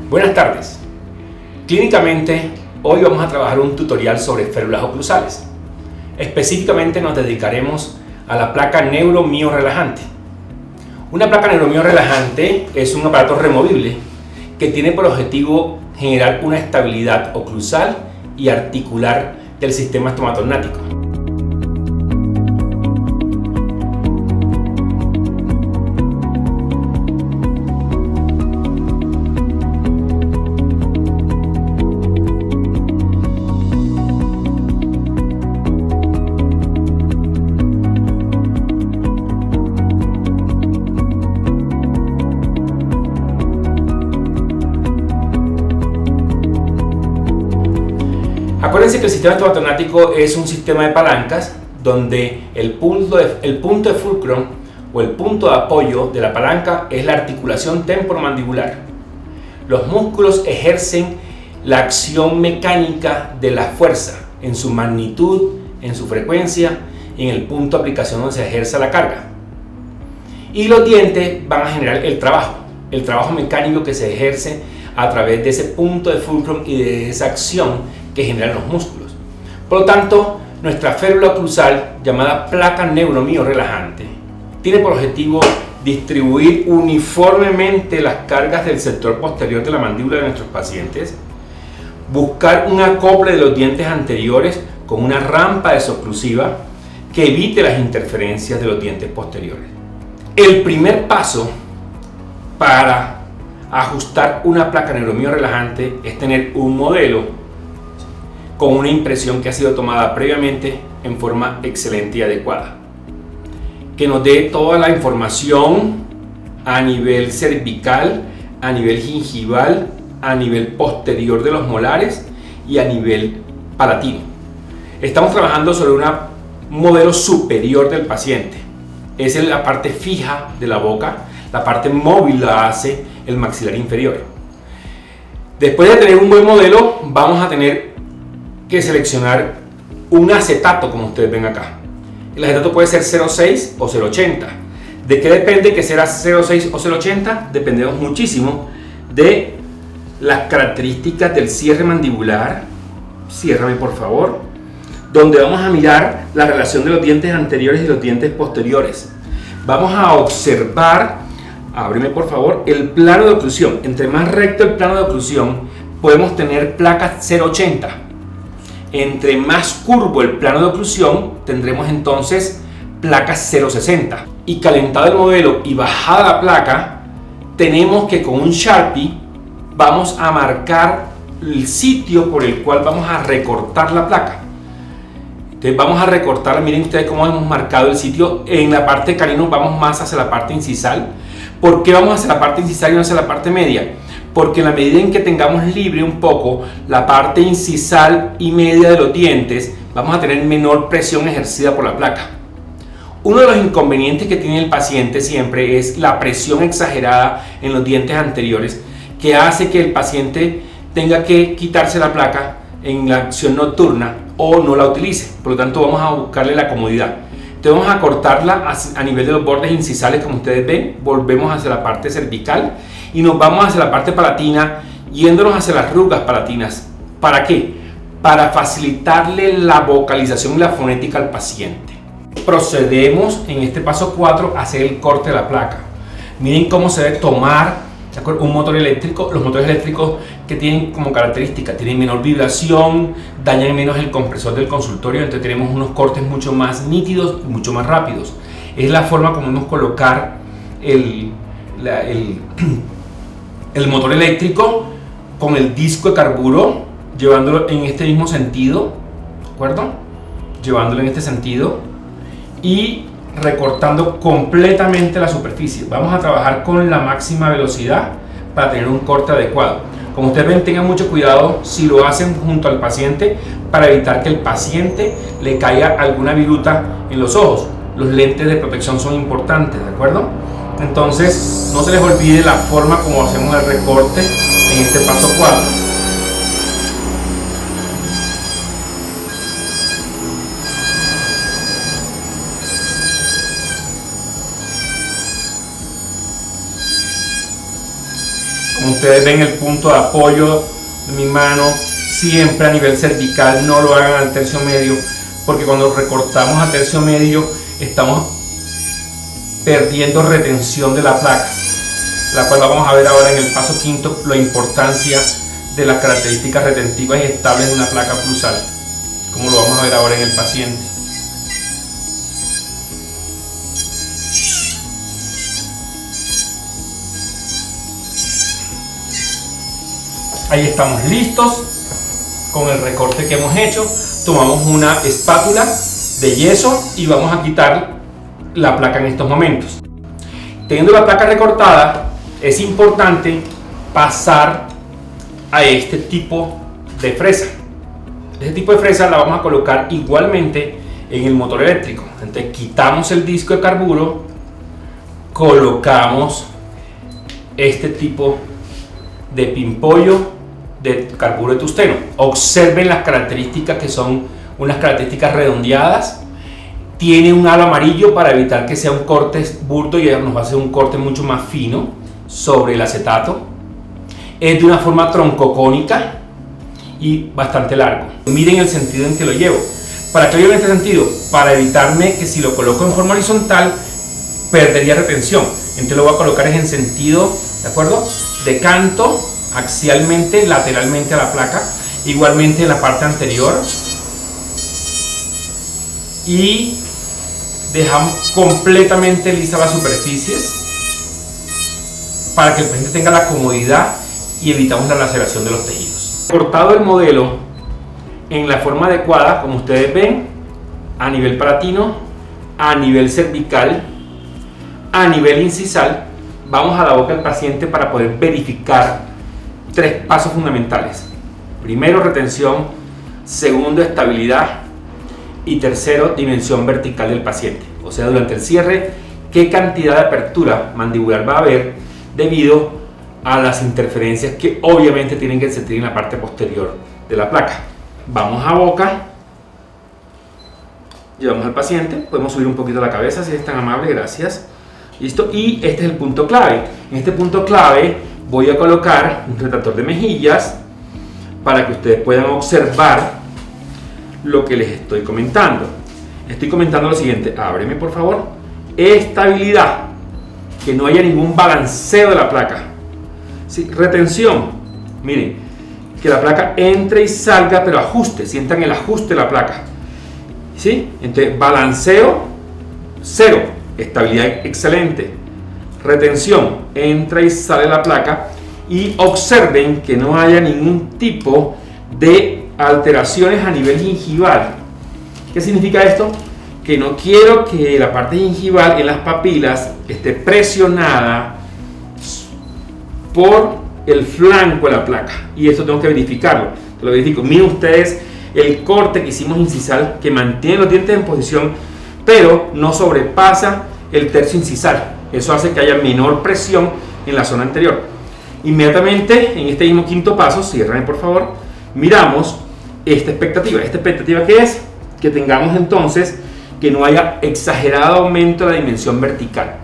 Buenas tardes. Clínicamente, hoy vamos a trabajar un tutorial sobre férulas oclusales. Específicamente nos dedicaremos a la placa neuromio-relajante. Una placa neuromio-relajante es un aparato removible que tiene por objetivo generar una estabilidad oclusal y articular del sistema estomatognático. Acuérdense que el sistema estomatognático es un sistema de palancas donde el punto de fulcro o el punto de apoyo de la palanca es la articulación temporomandibular. Los músculos ejercen la acción mecánica de la fuerza en su magnitud, en su frecuencia y en el punto de aplicación donde se ejerce la carga. Y los dientes van a generar el trabajo mecánico que se ejerce a través de ese punto de fulcro y de esa acción que generan los músculos. Por lo tanto, nuestra férula oclusal, llamada placa neuromio-relajante, tiene por objetivo distribuir uniformemente las cargas del sector posterior de la mandíbula de nuestros pacientes, buscar un acople de los dientes anteriores con una rampa desoclusiva que evite las interferencias de los dientes posteriores. El primer paso para ajustar una placa neuromio-relajante es tener un modelo con una impresión que ha sido tomada previamente en forma excelente y adecuada, que nos dé toda la información a nivel cervical, a nivel gingival, a nivel posterior de los molares y a nivel palatino. Estamos trabajando sobre un modelo superior del paciente. Esa es la parte fija de la boca, la parte móvil la hace el maxilar inferior. Después de tener un buen modelo, vamos a tener que seleccionar un acetato, como ustedes ven acá. El acetato puede ser 0.6 o 0.80. ¿De qué depende que sea 0.6 o 0.80? Dependemos muchísimo de las características del cierre mandibular. Ciérrame, por favor. Donde vamos a mirar la relación de los dientes anteriores y los dientes posteriores. Vamos a observar, ábreme por favor, el plano de oclusión. Entre más recto el plano de oclusión, podemos tener placas 0.80. Entre más curvo el plano de oclusión, tendremos entonces placas 0.60. Y calentado el modelo y bajada la placa, tenemos que con un Sharpie vamos a marcar el sitio por el cual vamos a recortar la placa. Entonces vamos a recortar, miren ustedes cómo hemos marcado el sitio. En la parte canino vamos más hacia la parte incisal. ¿Por qué vamos hacia la parte incisal y no hacia la parte media? Porque en la medida en que tengamos libre un poco la parte incisal y media de los dientes, vamos a tener menor presión ejercida por la placa. Uno de los inconvenientes que tiene el paciente siempre es la presión exagerada en los dientes anteriores, que hace que el paciente tenga que quitarse la placa en la acción nocturna o no la utilice. Por lo tanto, vamos a buscarle la comodidad. Entonces vamos a cortarla a nivel de los bordes incisales, como ustedes ven. Volvemos hacia la parte cervical y nos vamos hacia la parte palatina, yéndonos hacia las arrugas palatinas. ¿Para qué? Para facilitarle la vocalización y la fonética al paciente. Procedemos en este paso 4 a hacer el corte de la placa. Miren cómo se debe tomar un motor eléctrico. Los motores eléctricos que tienen como característica, tienen menor vibración, dañan menos el compresor del consultorio, entonces tenemos unos cortes mucho más nítidos y mucho más rápidos. Es la forma como vamos a colocar el motor eléctrico con el disco de carburo, llevándolo en este mismo sentido, ¿de acuerdo? Llevándolo en este sentido y recortando completamente la superficie. Vamos a trabajar con la máxima velocidad para tener un corte adecuado. Como ustedes ven, tengan mucho cuidado si lo hacen junto al paciente para evitar que el paciente le caiga alguna viruta en los ojos. Los lentes de protección son importantes, ¿de acuerdo? Entonces, no se les olvide la forma como hacemos el recorte en este paso 4. ustedes ven el punto de apoyo de mi mano siempre a nivel cervical, no lo hagan al tercio medio, porque cuando recortamos al tercio medio estamos perdiendo retención de la placa, la cual vamos a ver ahora en el paso quinto, la importancia de las características retentivas y estables de una placa pulsal, como lo vamos a ver ahora en el paciente. Ahí estamos listos con el recorte que hemos hecho. Tomamos una espátula de yeso y vamos a quitar la placa en estos momentos. Teniendo la placa recortada, es importante pasar a este tipo de fresa. Este tipo de fresa la vamos a colocar igualmente en el motor eléctrico. Entonces quitamos el disco de carburo, colocamos este tipo de pimpollo de carburo de tungsteno. Observen las características, que son unas características redondeadas. Tiene un halo amarillo para evitar que sea un corte burdo y nos va a hacer un corte mucho más fino sobre el acetato. Es de una forma troncocónica y bastante largo. Miren el sentido en que lo llevo. ¿Para qué lo llevo en este sentido? Para evitarme que si lo coloco en forma horizontal perdería retención. Entonces lo voy a colocar en sentido, ¿de acuerdo?, de canto, axialmente, lateralmente a la placa, igualmente en la parte anterior, y dejamos completamente lisa las superficies para que el paciente tenga la comodidad y evitamos la laceración de los tejidos. Cortado el modelo en la forma adecuada, como ustedes ven, a nivel palatino, a nivel cervical, a nivel incisal, vamos a la boca del paciente para poder verificar tres pasos fundamentales. Primero, retención. Segundo, estabilidad. Y tercero, dimensión vertical del paciente. O sea, durante el cierre, qué cantidad de apertura mandibular va a haber debido a las interferencias que obviamente tienen que sentir en la parte posterior de la placa. Vamos a boca. Llevamos al paciente. Podemos subir un poquito la cabeza si es tan amable, gracias. Listo. Y este es el punto clave. En este punto clave voy a colocar un retractor de mejillas para que ustedes puedan observar lo que les estoy comentando. Estoy comentando lo siguiente. Ábreme, por favor. Estabilidad. Que no haya ningún balanceo de la placa. ¿Sí? Retención. Miren, que la placa entre y salga, pero ajuste. Sientan el ajuste de la placa. ¿Sí? Entonces, balanceo, cero. Estabilidad, excelente. Retención, entra y sale la placa. Y observen que no haya ningún tipo de alteraciones a nivel gingival. ¿Qué significa esto? Que no quiero que la parte gingival en las papilas esté presionada por el flanco de la placa. Y esto tengo que verificarlo. Lo verifico. Miren ustedes el corte que hicimos incisal, que mantiene los dientes en posición, pero no sobrepasa el tercio incisal. Eso hace que haya menor presión en la zona anterior. Inmediatamente, en este mismo quinto paso, cierren por favor, miramos esta expectativa. ¿Esta expectativa qué es? Que tengamos entonces que no haya exagerado aumento de la dimensión vertical.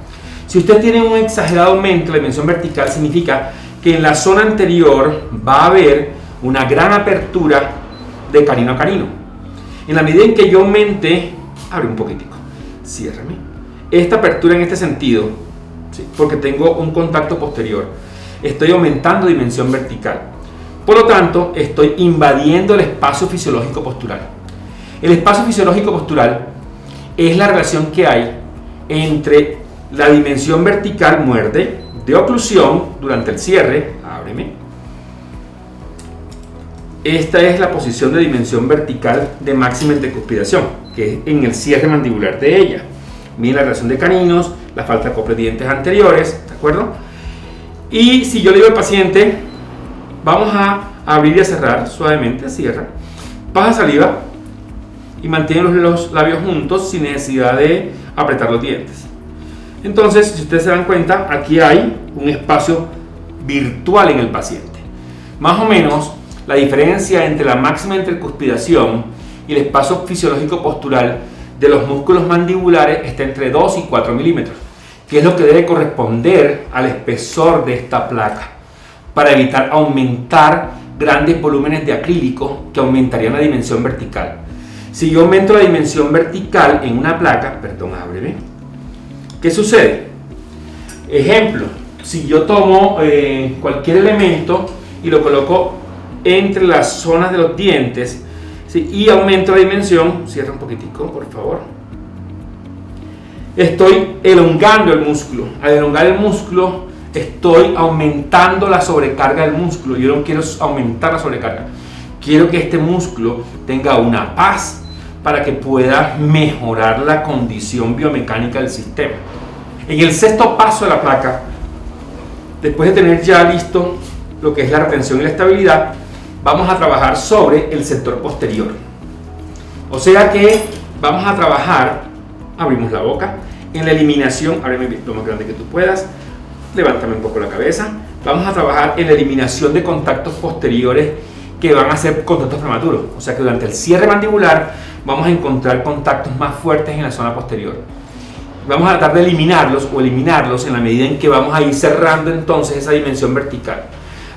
Si usted tiene un exagerado aumento de la dimensión vertical, significa que en la zona anterior va a haber una gran apertura de canino a canino. En la medida en que yo aumente, abre un poquitico, ciérrame, esta apertura en este sentido, ¿sí?, porque tengo un contacto posterior, estoy aumentando dimensión vertical. Por lo tanto, estoy invadiendo el espacio fisiológico postural. El espacio fisiológico postural es la relación que hay entre la dimensión vertical, muerde, de oclusión durante el cierre, ábreme. Esta es la posición de dimensión vertical de máxima intercuspidación, que es en el cierre mandibular de ella. Miren la relación de caninos, la falta de acople de dientes anteriores, ¿de acuerdo? Y si yo le digo al paciente, vamos a abrir y a cerrar suavemente, cierra, pasa saliva y mantiene los labios juntos sin necesidad de apretar los dientes. Entonces, si ustedes se dan cuenta, aquí hay un espacio virtual en el paciente. Más o menos, la diferencia entre la máxima intercuspidación y el espacio fisiológico postural de los músculos mandibulares está entre 2 y 4 milímetros, que es lo que debe corresponder al espesor de esta placa. para evitar aumentar grandes volúmenes de acrílico que aumentarían la dimensión vertical. Si yo aumento la dimensión vertical en una placa, perdón, ábreme, ¿qué sucede? Ejemplo, si yo tomo cualquier elemento y lo coloco entre las zonas de los dientes, ¿sí? Y aumento la dimensión, cierra un poquitico, por favor. Estoy elongando el músculo. Al elongar el músculo, estoy aumentando la sobrecarga del músculo. Yo no quiero aumentar la sobrecarga. Quiero que este músculo tenga una paz para que pueda mejorar la condición biomecánica del sistema. En el sexto paso de la placa, después de tener ya listo lo que es la retención y la estabilidad, vamos a trabajar sobre el sector posterior. O sea que vamos a trabajar, abrimos la boca, en la eliminación, ábreme lo más grande que tú puedas, levántame un poco la cabeza, vamos a trabajar en la eliminación de contactos posteriores que van a ser contactos prematuros. O sea que durante el cierre mandibular vamos a encontrar contactos más fuertes en la zona posterior. Vamos a tratar de eliminarlos en la medida en que vamos a ir cerrando entonces esa dimensión vertical.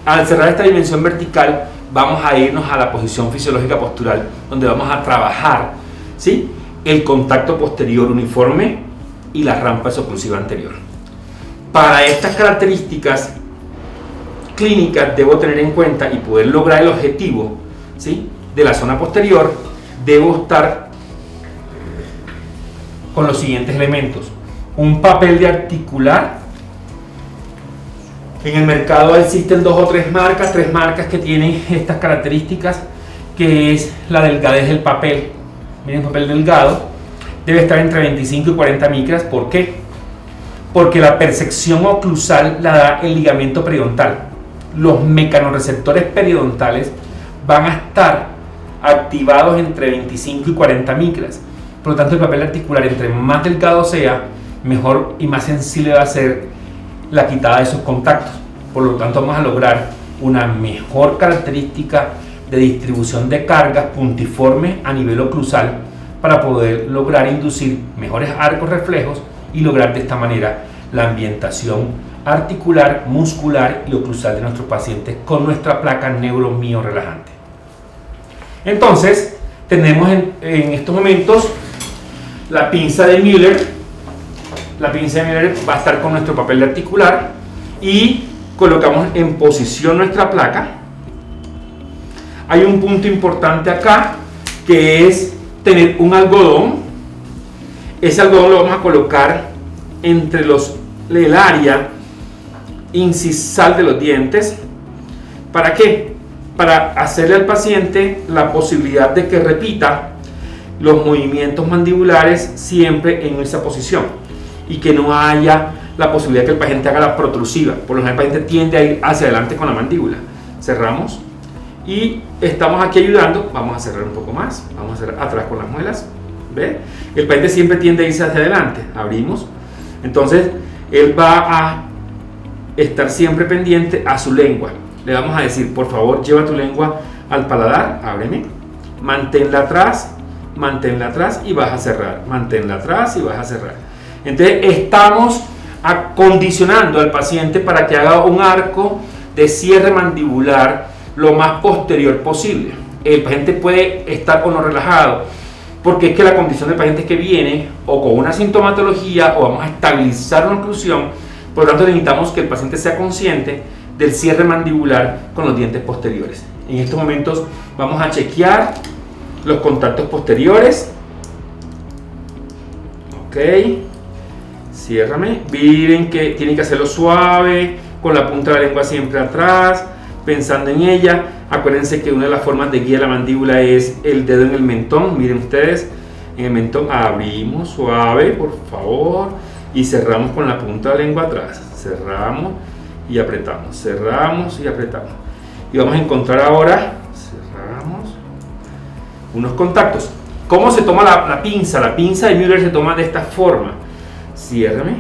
Al cerrar esta dimensión vertical, vamos a irnos a la posición fisiológica postural, donde vamos a trabajar, ¿sí?, el contacto posterior uniforme y la rampa oclusiva anterior. Para estas características clínicas debo tener en cuenta y poder lograr el objetivo, ¿sí?, de la zona posterior, debo estar con los siguientes elementos. Un papel de articular. En el mercado existen 2 o 3 marcas que tienen estas características, que es la delgadez del papel. Miren, papel delgado debe estar entre 25 y 40 micras. ¿Por qué? Porque la percepción oclusal la da el ligamento periodontal. Los mecanorreceptores periodontales van a estar activados entre 25 y 40 micras. Por lo tanto, el papel articular, entre más delgado sea, mejor y más sensible va a ser la quitada de esos contactos. Por lo tanto, vamos a lograr una mejor característica de distribución de cargas puntiforme a nivel oclusal para poder lograr inducir mejores arcos reflejos y lograr de esta manera la ambientación articular, muscular y oclusal de nuestros pacientes con nuestra placa neuromio relajante. Entonces, tenemos en estos momentos la pinza de Müller. La pinza de Müller va a estar con nuestro papel de articular y colocamos en posición nuestra placa. Hay un punto importante acá, que es tener un algodón. Ese algodón lo vamos a colocar entre el área incisal de los dientes. ¿Para qué? Para hacerle al paciente la posibilidad de que repita los movimientos mandibulares siempre en esa posición y que no haya la posibilidad de que el paciente haga la protrusiva. Por lo general el paciente tiende a ir hacia adelante con la mandíbula. Cerramos y estamos aquí ayudando. Vamos a cerrar un poco más, vamos a cerrar atrás con las muelas. ¿Ve? El paciente siempre tiende a irse hacia adelante. Abrimos. Entonces él va a estar siempre pendiente a su lengua. Le vamos a decir, por favor, lleva tu lengua al paladar, ábreme, manténla atrás y vas a cerrar, manténla atrás y vas a cerrar. Entonces estamos acondicionando al paciente para que haga un arco de cierre mandibular lo más posterior posible. El paciente puede estar o no relajado, porque es que la condición del paciente es que viene o con una sintomatología o vamos a estabilizar una oclusión. Por lo tanto, necesitamos que el paciente sea consciente del cierre mandibular con los dientes posteriores. En estos momentos vamos a chequear los contactos posteriores. Ok, ciérrame. Miren que tienen que hacerlo suave, con la punta de la lengua siempre atrás, pensando en ella. Acuérdense que una de las formas de guía de la mandíbula es el dedo en el mentón. Miren ustedes, en el mentón abrimos suave, por favor, y cerramos con la punta de la lengua atrás. Cerramos y apretamos, cerramos y apretamos. Y vamos a encontrar ahora, cerramos, unos contactos. ¿Cómo se toma la pinza? La pinza de Müller se toma de esta forma. Ciérrame.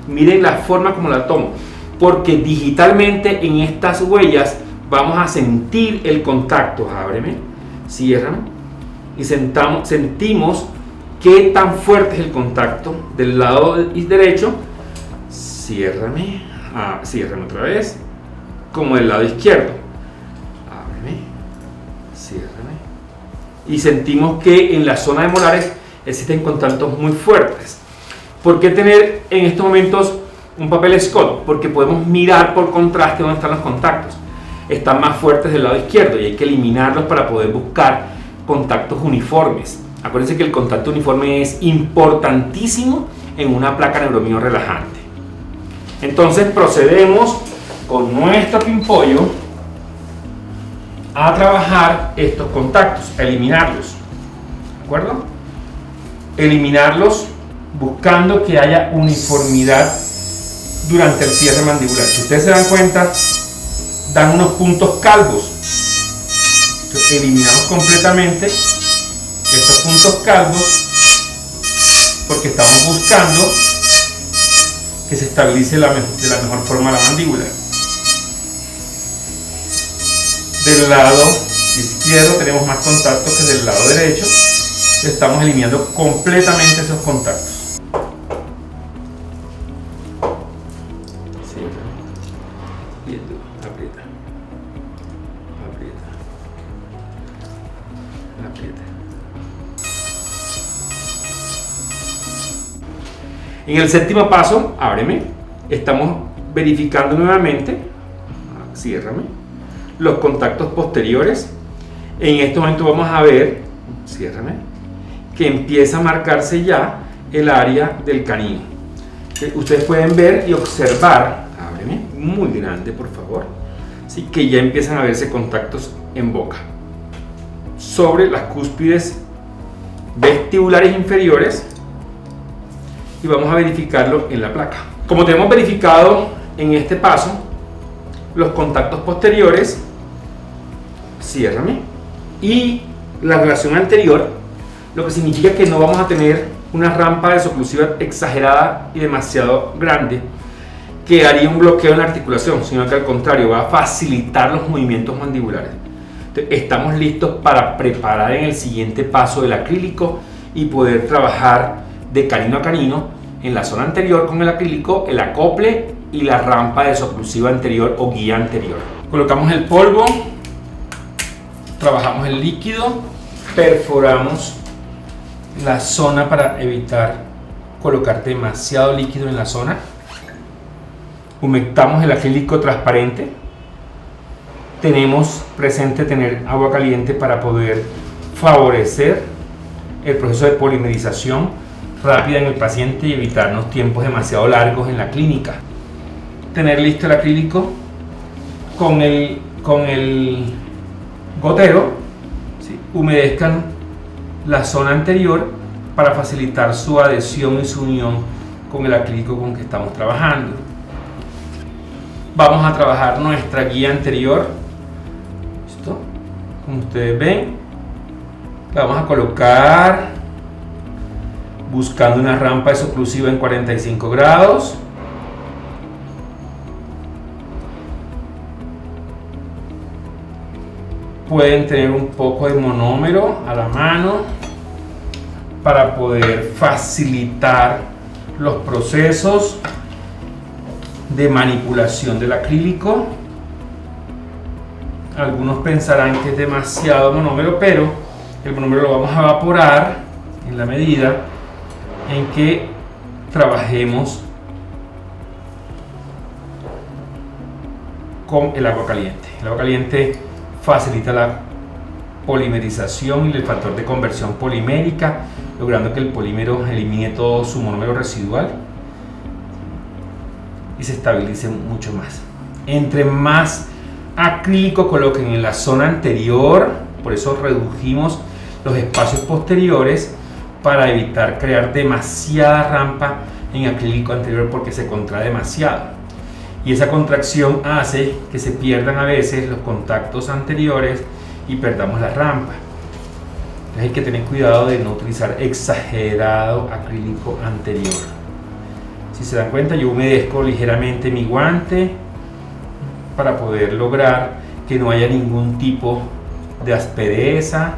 Miren la forma como la tomo, porque digitalmente en estas huellas vamos a sentir el contacto. Ábreme, ciérrame y sentimos qué tan fuerte es el contacto del lado derecho. Ciérrame, ciérrame otra vez, como del lado izquierdo. Ábreme, ciérrame. Y sentimos que en la zona de molares existen contactos muy fuertes. ¿Por qué tener en estos momentos un papel Scott? Porque podemos mirar por contraste dónde están los contactos. Están más fuertes del lado izquierdo y hay que eliminarlos para poder buscar contactos uniformes. Acuérdense que el contacto uniforme es importantísimo en una placa neuromio relajante. Entonces procedemos con nuestro pimpollo a trabajar estos contactos, a eliminarlos. ¿De acuerdo? Eliminarlos buscando que haya uniformidad durante el cierre mandibular. Si ustedes se dan cuenta, dan unos puntos calvos. Entonces, eliminamos completamente estos puntos calvos porque estamos buscando que se estabilice de la mejor forma la mandíbula. Del lado izquierdo tenemos más contactos que del lado derecho. Estamos eliminando completamente esos contactos. Aprieta. En el séptimo paso, ábreme, estamos verificando nuevamente, ciérrame, los contactos posteriores. En este momento vamos a ver, ciérrame, que empieza a marcarse ya el área del canino. Ustedes pueden ver y observar, ábreme, muy grande por favor, ¿sí? Que ya empiezan a verse contactos en boca. Sobre las cúspides vestibulares inferiores y vamos a verificarlo en la placa. Como tenemos verificado en este paso los contactos posteriores, ciérrame, y la relación anterior, lo que significa que no vamos a tener una rampa desoclusiva exagerada y demasiado grande que haría un bloqueo en la articulación, sino que al contrario va a facilitar los movimientos mandibulares. Entonces, estamos listos para preparar en el siguiente paso del acrílico y poder trabajar de canino a canino en la zona anterior con el acrílico, el acople y la rampa desoclusiva anterior o guía anterior. Colocamos el polvo, trabajamos el líquido, perforamos la zona para evitar colocar demasiado líquido en la zona, humectamos el acrílico transparente, tenemos presente tener agua caliente para poder favorecer el proceso de polimerización rápida en el paciente y evitarnos tiempos demasiado largos en la clínica. Tener listo el acrílico con el gotero, ¿sí? Humedezcan la zona anterior para facilitar su adhesión y su unión con el acrílico con que estamos trabajando. Vamos a trabajar nuestra guía anterior. ¿Listo? Como ustedes ven, la vamos a colocar buscando una rampa desoclusiva en 45 grados. Pueden tener un poco de monómero a la mano para poder facilitar los procesos de manipulación del acrílico. Algunos pensarán que es demasiado monómero, pero el monómero lo vamos a evaporar en la medida en que trabajemos con el agua caliente. El agua caliente facilita la polimerización y el factor de conversión polimérica, logrando que el polímero elimine todo su monómero residual y se estabilice mucho más. Entre más acrílico coloquen en la zona anterior, por eso redujimos los espacios posteriores para evitar crear demasiada rampa en acrílico anterior porque se contrae demasiado. Y esa contracción hace que se pierdan a veces los contactos anteriores y perdamos la rampa. Entonces hay que tener cuidado de no utilizar exagerado acrílico anterior. Si se dan cuenta, yo humedezco ligeramente mi guante para poder lograr que no haya ningún tipo de aspereza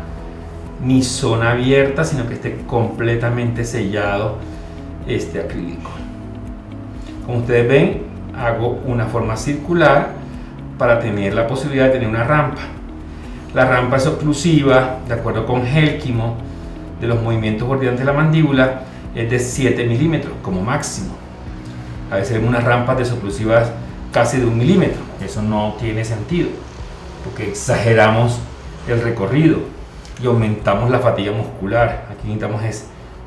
ni zona abierta, sino que esté completamente sellado este acrílico. Como ustedes ven, hago una forma circular para tener la posibilidad de tener una rampa. La rampa es oclusiva, de acuerdo con Helkimo, de los movimientos bordeantes de la mandíbula, es de 7 milímetros como máximo. A veces vemos unas rampas desoclusivas casi de 1 milímetro. Eso no tiene sentido, porque exageramos el recorrido y aumentamos la fatiga muscular. Aquí necesitamos es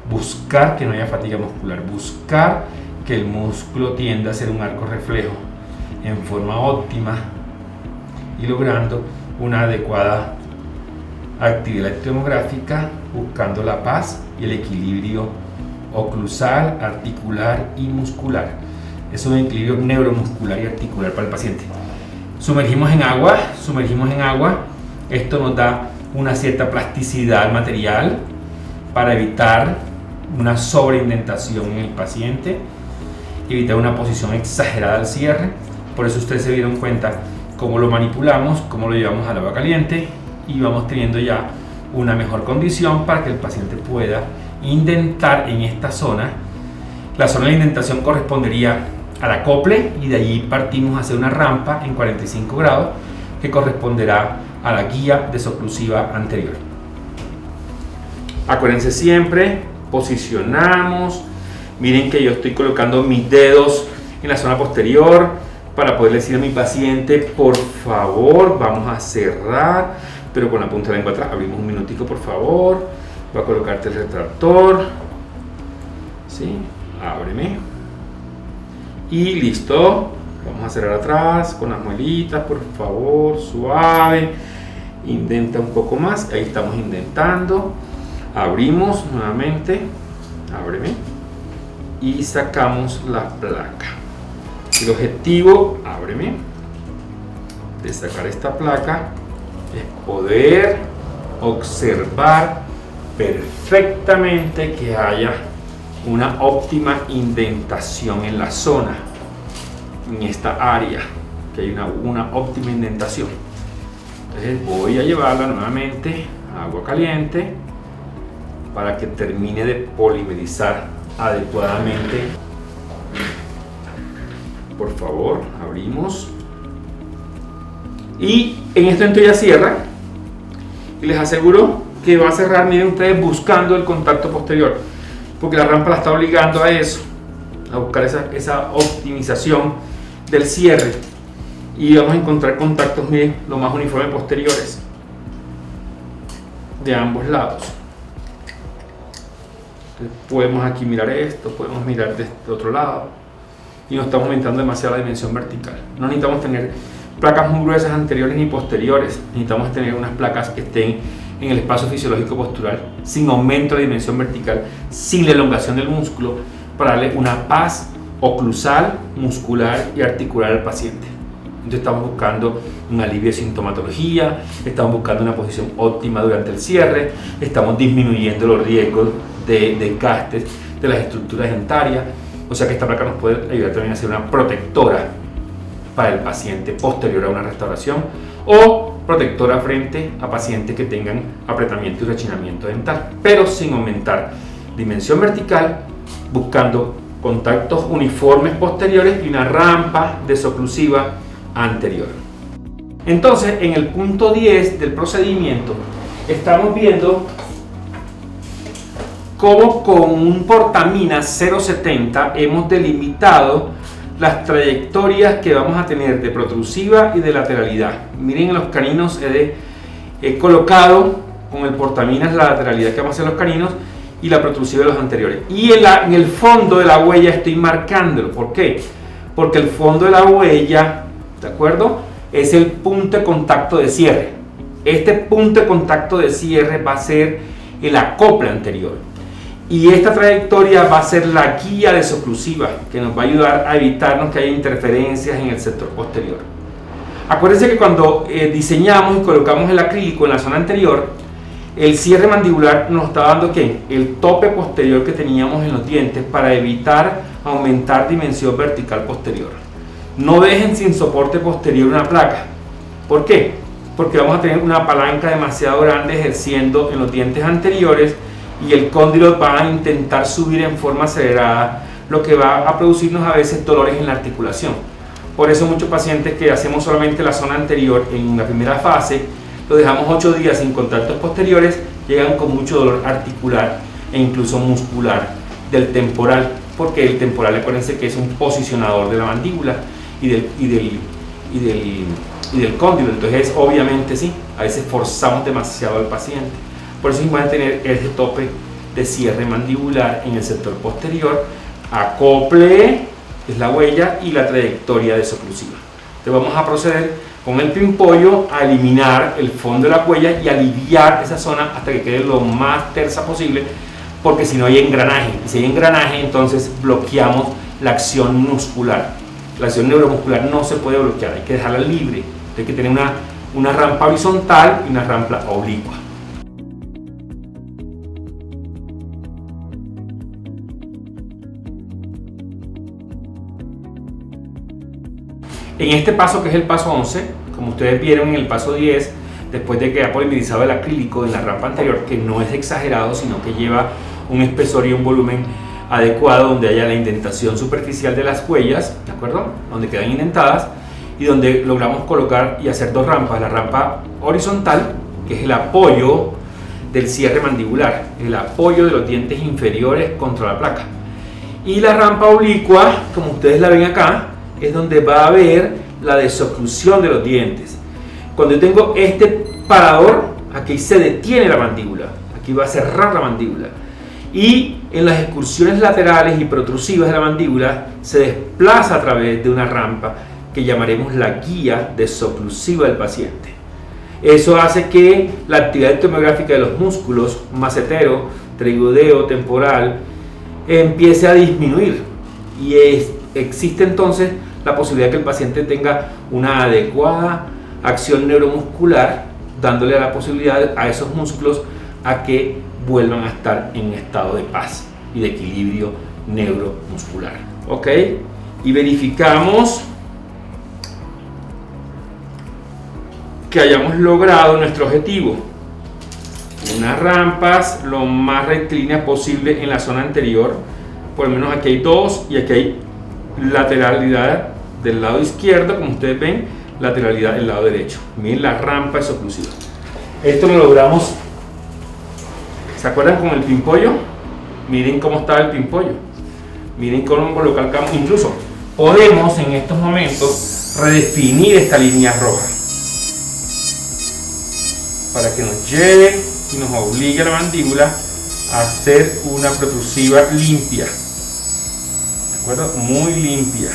buscar que no haya fatiga muscular, buscar que el músculo tienda a hacer un arco reflejo en forma óptima y logrando una adecuada actividad electromiográfica, buscando la paz y el equilibrio oclusal, articular y muscular. Es un equilibrio neuromuscular y articular para el paciente. Sumergimos en agua. Esto nos da una cierta plasticidad al material para evitar una sobreindentación en el paciente, evitar una posición exagerada al cierre. Por eso ustedes se dieron cuenta cómo lo manipulamos, cómo lo llevamos al agua caliente y vamos teniendo ya una mejor condición para que el paciente pueda indentar en esta zona. La zona de indentación correspondería al acople y de allí partimos hacia una rampa en 45 grados que corresponderá a la guía desoclusiva anterior. Acuérdense siempre, posicionamos. Miren que yo estoy colocando mis dedos en la zona posterior para poder decir a mi paciente, por favor, vamos a cerrar, pero con la punta de la lengua atrás. Abrimos un minutico, por favor. Voy a colocarte el retractor. ¿Sí? Ábreme. Y listo. Vamos a cerrar atrás con las muelitas, por favor, suave. Indenta un poco más. Ahí estamos indentando. Abrimos nuevamente. Ábreme. Y sacamos la placa. El objetivo, ábreme, de sacar esta placa es poder observar perfectamente que haya una óptima indentación en la zona, en esta área, que hay una óptima indentación. Entonces voy a llevarla nuevamente a agua caliente para que termine de polimerizar adecuadamente. Por favor, abrimos. Y en este momento ya cierra. Y les aseguro que va a cerrar, miren ustedes, buscando el contacto posterior. Porque la rampa la está obligando a eso, a buscar esa optimización del cierre. Y vamos a encontrar contactos, miren, lo más uniforme posteriores. De ambos lados. Entonces, podemos aquí mirar esto, podemos mirar de este otro lado. Y no estamos aumentando demasiado la dimensión vertical. No necesitamos tener placas muy gruesas anteriores ni posteriores. Necesitamos tener unas placas que estén en el espacio fisiológico postural, sin aumento de dimensión vertical, sin la elongación del músculo, para darle una paz oclusal, muscular y articular al paciente. Entonces estamos buscando un alivio de sintomatología, estamos buscando una posición óptima durante el cierre, estamos disminuyendo los riesgos de desgastes de las estructuras dentarias. O sea que esta placa nos puede ayudar también a ser una protectora para el paciente posterior a una restauración o protectora frente a pacientes que tengan apretamiento y rechinamiento dental, pero sin aumentar dimensión vertical, buscando contactos uniformes posteriores y una rampa desoclusiva anterior. Entonces, en el punto 10 del procedimiento, estamos viendo cómo con un portamina 0.70 hemos delimitado las trayectorias que vamos a tener de protrusiva y de lateralidad. Miren, los caninos he colocado con el portamina la lateralidad que vamos a hacer los caninos y la protrusiva de los anteriores. Y en el fondo de la huella estoy marcándolo. ¿Por qué? Porque el fondo de la huella, ¿de acuerdo?, es el punto de contacto de cierre. Este punto de contacto de cierre va a ser el acople anterior. Y esta trayectoria va a ser la guía desoclusiva que nos va a ayudar a evitarnos que haya interferencias en el sector posterior. Acuérdense que cuando diseñamos y colocamos el acrílico en la zona anterior, el cierre mandibular nos está dando ¿qué? El tope posterior que teníamos en los dientes para evitar aumentar dimensión vertical posterior. No dejen sin soporte posterior una placa. ¿Por qué? Porque vamos a tener una palanca demasiado grande ejerciendo en los dientes anteriores y el cóndilo va a intentar subir en forma acelerada, lo que va a producirnos a veces dolores en la articulación. Por eso muchos pacientes que hacemos solamente la zona anterior en la primera fase, lo dejamos 8 días sin contactos posteriores, llegan con mucho dolor articular e incluso muscular del temporal, porque el temporal, acuérdense que es un posicionador de la mandíbula y del cóndilo. Entonces obviamente sí, a veces forzamos demasiado al paciente. Por eso es importante tener ese tope de cierre mandibular en el sector posterior, acople, es la huella, y la trayectoria desoclusiva. Entonces vamos a proceder con el pimpollo a eliminar el fondo de la huella y aliviar esa zona hasta que quede lo más tersa posible, porque si no hay engranaje, y si hay engranaje entonces bloqueamos la acción muscular. La acción neuromuscular no se puede bloquear, hay que dejarla libre, hay que tener una rampa horizontal y una rampa oblicua. En este paso, que es el paso 11, como ustedes vieron en el paso 10, después de que ha polimerizado el acrílico en la rampa anterior, que no es exagerado, sino que lleva un espesor y un volumen adecuado, donde haya la indentación superficial de las huellas, ¿de acuerdo? Donde quedan indentadas, y donde logramos colocar y hacer dos rampas: la rampa horizontal, que es el apoyo del cierre mandibular, el apoyo de los dientes inferiores contra la placa, y la rampa oblicua, como ustedes la ven acá, es donde va a haber la desoclusión de los dientes. Cuando yo tengo este parador, aquí se detiene la mandíbula, aquí va a cerrar la mandíbula, y en las excursiones laterales y protrusivas de la mandíbula se desplaza a través de una rampa que llamaremos la guía desoclusiva del paciente. Eso hace que la actividad tomográfica de los músculos macetero, trigudeo, temporal empiece a disminuir, y existe entonces la posibilidad de que el paciente tenga una adecuada acción neuromuscular, dándole la posibilidad a esos músculos a que vuelvan a estar en estado de paz y de equilibrio neuromuscular. ¿Ok? Y verificamos que hayamos logrado nuestro objetivo. Unas rampas lo más rectilíneas posible en la zona anterior. Por lo menos aquí hay dos, y aquí hay lateralidad del lado izquierdo, como ustedes ven, lateralidad del lado derecho. Miren la rampa desoclusiva. Esto lo logramos. ¿Se acuerdan con el pimpollo? Miren cómo está el pimpollo. Miren cómo lo calcamos. Incluso podemos en estos momentos redefinir esta línea roja para que nos lleve y nos obligue a la mandíbula a hacer una protrusiva limpia. ¿De acuerdo? Muy limpia.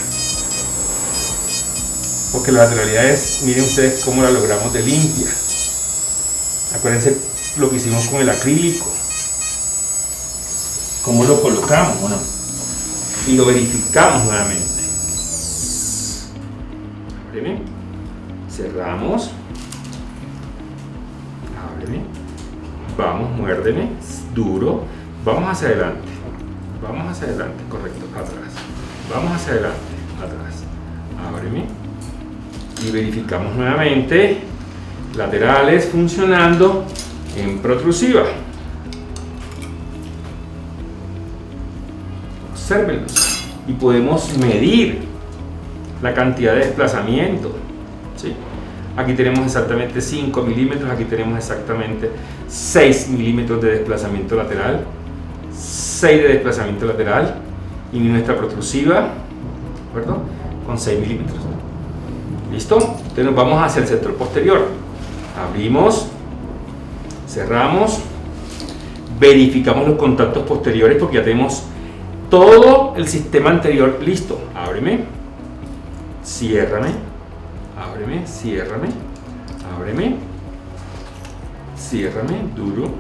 Porque la lateralidad es, miren ustedes cómo la logramos de limpia. Acuérdense lo que hicimos con el acrílico. Cómo lo colocamos, ¿no? Y lo verificamos nuevamente. Ábreme. Cerramos. Ábreme. Vamos, muérdeme. Duro. Vamos hacia adelante. Vamos hacia adelante. Correcto. Atrás. Vamos hacia adelante. Atrás. Ábreme. Y verificamos nuevamente. Laterales funcionando en protrusiva. Obsérvenlo. Y podemos medir la cantidad de desplazamiento. ¿Sí? Aquí tenemos exactamente 5 milímetros, aquí tenemos exactamente 6 milímetros de desplazamiento lateral, 6 de desplazamiento lateral, y nuestra protrusiva, ¿de acuerdo? Con 6 milímetros. ¿Listo? Entonces nos vamos hacia el sector posterior. Abrimos, cerramos, verificamos los contactos posteriores, porque ya tenemos todo el sistema anterior listo. Ábreme, ciérrame, ábreme, ciérrame, ábreme, ciérrame, duro,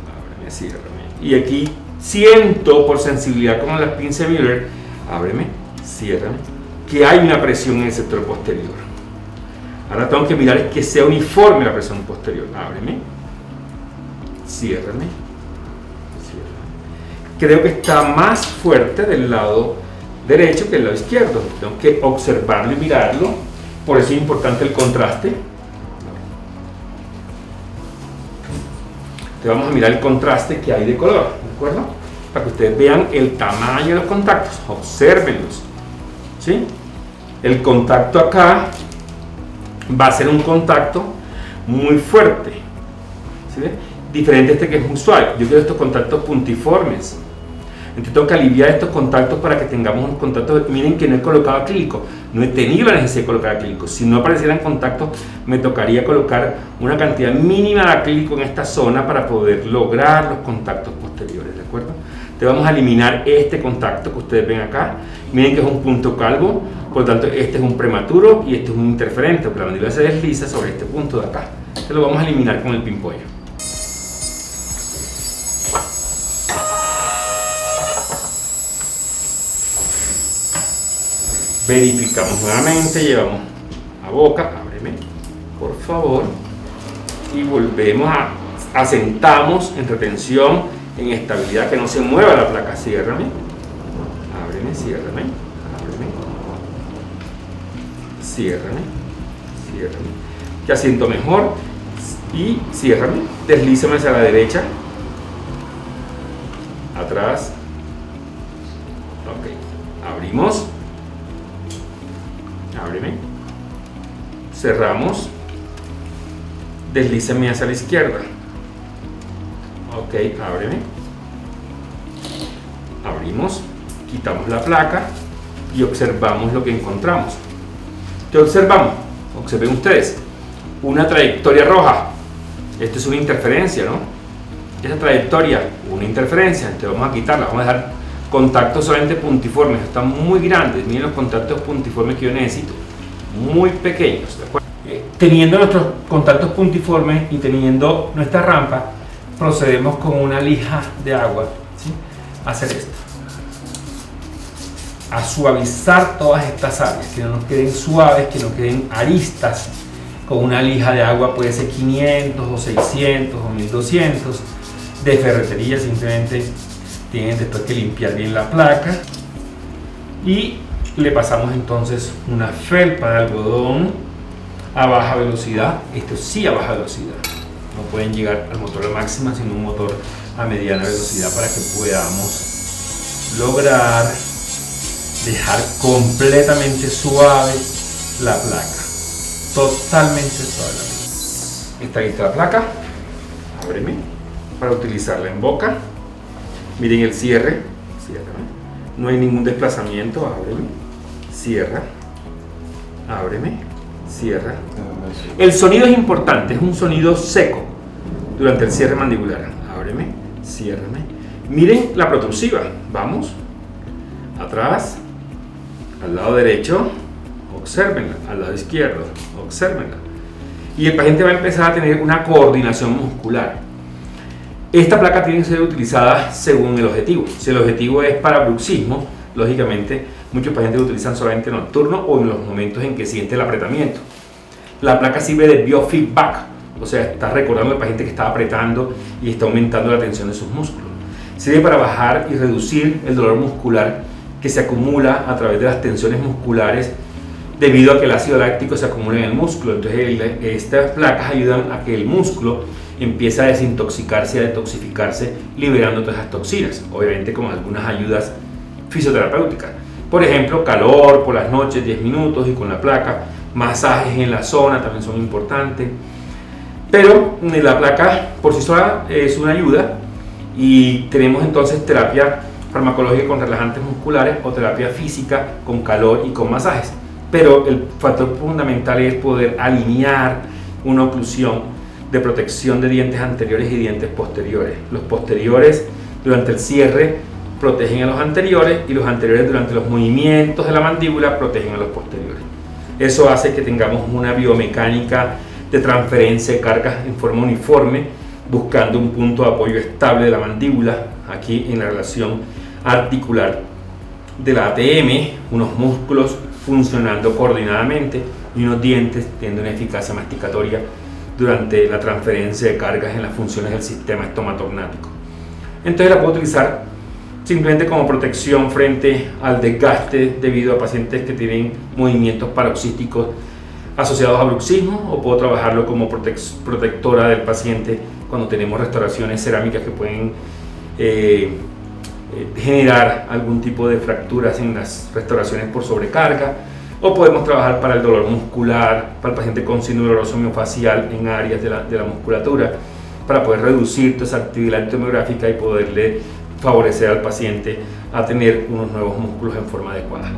ábreme, ciérrame. Y aquí siento por sensibilidad con la pinza Müller, ábreme, ciérrame, que hay una presión en el sector posterior. Ahora tengo que mirar que sea uniforme la presión posterior. Ábreme, ciérrame, ciérrame. Creo que está más fuerte del lado derecho que del lado izquierdo. Tengo que observarlo y mirarlo. Por eso es importante el contraste. Entonces vamos a mirar el contraste que hay de color, ¿de acuerdo? Para que ustedes vean el tamaño de los contactos. Obsérvenlos. ¿Sí? el contacto acá va a ser un contacto muy fuerte, ¿sí ve? Diferente a este que es muy suave. Yo quiero estos contactos puntiformes. Entonces tengo que aliviar estos contactos para que tengamos unos contactos. Miren que no he colocado acrílico, no he tenido la necesidad de colocar acrílico. Si no aparecieran contactos, me tocaría colocar una cantidad mínima de acrílico en esta zona para poder lograr los contactos posteriores, ¿de acuerdo? Entonces vamos a eliminar este contacto que ustedes ven acá. Miren que es un punto calvo, por lo tanto este es un prematuro y este es un interferente, porque la mandíbula se desliza sobre este punto de acá. Entonces lo vamos a eliminar con el pimpollo. Verificamos nuevamente, llevamos a boca, ábreme, por favor, y volvemos asentamos en retención, en estabilidad, que no se mueva la placa. Ciérrame, ábreme, ciérrame, ábreme, ciérrame, ciérrame, que asiento mejor, y ciérrame, deslízame hacia la derecha, atrás, ok, abrimos, ábreme, cerramos, deslízame hacia la izquierda, ok, ábreme, abrimos, quitamos la placa y observamos lo que encontramos. ¿Qué observamos? Observen ustedes, una trayectoria roja. Esto es una interferencia, ¿no? Esta trayectoria, una interferencia. Entonces vamos a quitarla, vamos a dejar contactos solamente puntiformes, están muy grandes. Miren los contactos puntiformes que yo necesito, muy pequeños, ¿de acuerdo? Teniendo nuestros contactos puntiformes y teniendo nuestra rampa, procedemos con una lija de agua, ¿sí? A hacer esto, a suavizar todas estas áreas, que no nos queden suaves, que no queden aristas. Con una lija de agua puede ser 500 o 600 o 1200 de ferretería. Simplemente tienen después que limpiar bien la placa y le pasamos entonces una felpa de algodón a baja velocidad. Esto sí a baja velocidad, no pueden llegar al motor a máxima, sino un motor a mediana velocidad, para que podamos lograr dejar completamente suave la placa, totalmente suave la placa. Está lista la placa, ábreme para utilizarla en boca. Miren el cierre, ciérrame, no hay ningún desplazamiento, ábreme, cierra, ábreme, cierra. El sonido es importante, es un sonido seco durante el cierre mandibular. Ábreme, ciérrame. Miren la protrusiva, vamos, atrás, al lado derecho, obsérvenla, al lado izquierdo, obsérvenla. Y el paciente va a empezar a tener una coordinación muscular. Esta placa tiene que ser utilizada según el objetivo. Si el objetivo es para bruxismo, lógicamente muchos pacientes lo utilizan solamente nocturno o en los momentos en que siente el apretamiento. La placa sirve de biofeedback, o sea, está recordando al paciente que está apretando y está aumentando la tensión de sus músculos. Sirve para bajar y reducir el dolor muscular que se acumula a través de las tensiones musculares debido a que el ácido láctico se acumula en el músculo. Entonces estas placas ayudan a que el músculo empiece a desintoxicarse y a detoxificarse, liberando todas esas toxinas, obviamente con algunas ayudas fisioterapéuticas. Por ejemplo, calor por las noches, 10 minutos y con la placa, masajes en la zona también son importantes. Pero la placa por sí sola es una ayuda, y tenemos entonces terapia farmacológica con relajantes musculares o terapia física con calor y con masajes. Pero el factor fundamental es poder alinear una oclusión de protección de dientes anteriores y dientes posteriores. Los posteriores durante el cierre protegen a los anteriores, y los anteriores durante los movimientos de la mandíbula protegen a los posteriores. Eso hace que tengamos una biomecánica de transferencia de cargas en forma uniforme, buscando un punto de apoyo estable de la mandíbula, aquí en la relación articular de la ATM, unos músculos funcionando coordinadamente y unos dientes teniendo una eficacia masticatoria durante la transferencia de cargas en las funciones del sistema estomatognático. Entonces la puedo utilizar simplemente como protección frente al desgaste debido a pacientes que tienen movimientos paroxísticos asociados a bruxismo, o puedo trabajarlo como protectora del paciente cuando tenemos restauraciones cerámicas que pueden generar algún tipo de fracturas en las restauraciones por sobrecarga. O podemos trabajar para el dolor muscular, para el paciente con síndrome doloroso miofascial en áreas de la musculatura, para poder reducir toda esa actividad tomográfica y poderle favorecer al paciente a tener unos nuevos músculos en forma adecuada.